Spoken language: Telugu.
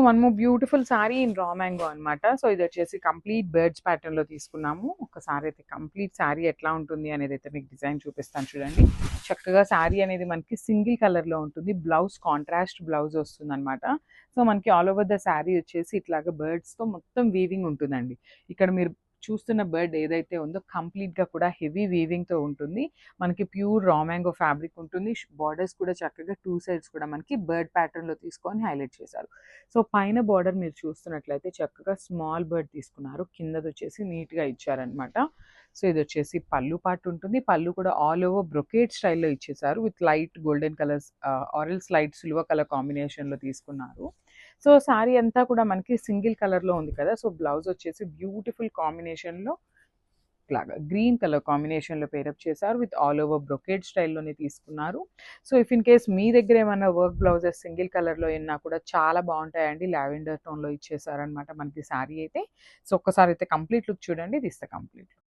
One more beautiful sari in raw mango అనమాట. సో ఇది వచ్చేసి కంప్లీట్ బర్డ్స్ ప్యాటర్న్లో తీసుకున్నాము. ఒకసారి అయితే కంప్లీట్ శారీ ఎట్లా ఉంటుంది అనేది అయితే మీకు డిజైన్ చూపిస్తాను చూడండి. చక్కగా శారీ అనేది మనకి సింగిల్ కలర్లో ఉంటుంది. బ్లౌజ్ కాంట్రాస్ట్ బ్లౌజ్ వస్తుంది అనమాట. సో మనకి ఆల్ ఓవర్ ద శారీ వచ్చేసి ఇట్లాగా బర్డ్స్తో మొత్తం వీవింగ్ ఉంటుందండి. ఇక్కడ మీరు చూస్తున్న బర్డ్ ఏదైతే ఉందో కంప్లీట్గా కూడా హెవీ వీవింగ్తో ఉంటుంది. మనకి ప్యూర్ రా మ్యాంగో ఫ్యాబ్రిక్ ఉంటుంది. బార్డర్స్ కూడా చక్కగా 2 సైడ్స్ కూడా మనకి బర్డ్ ప్యాటర్న్లో తీసుకొని హైలైట్ చేశారు. సో పైన బార్డర్ మీరు చూస్తున్నట్లయితే చక్కగా స్మాల్ బర్డ్ తీసుకున్నారు. కిందది వచ్చేసి నీట్గా ఇచ్చారనమాట. సో ఇది వచ్చేసి పళ్ళు పార్ట్ ఉంటుంది. పళ్ళు కూడా ఆల్ ఓవర్ బ్రొకేట్ స్టైల్లో ఇచ్చేసారు with light golden colours or else light silver colour కాంబినేషన్లో తీసుకున్నారు. సో శారీ అంతా కూడా మనకి సింగిల్ కలర్లో ఉంది కదా. సో బ్లౌజ్ వచ్చేసి బ్యూటిఫుల్ కాంబినేషన్లో ఇట్లాగా గ్రీన్ కలర్ కాంబినేషన్లో పేరప్ చేశారు విత్ ఆల్ ఓవర్ బ్రొకేడ్ స్టైల్లోనే తీసుకున్నారు. సో ఇఫ్ ఇన్ కేస్ మీ దగ్గర ఏమైనా వర్క్ బ్లౌజెస్ సింగిల్ కలర్లో అయినా కూడా చాలా బాగుంటాయండి. లావెండర్ టోన్లో ఇచ్చేసారనమాట మనకి శారీ అయితే. సో ఒక్కసారి అయితే కంప్లీట్ లుక్ చూడండి. This the complete look.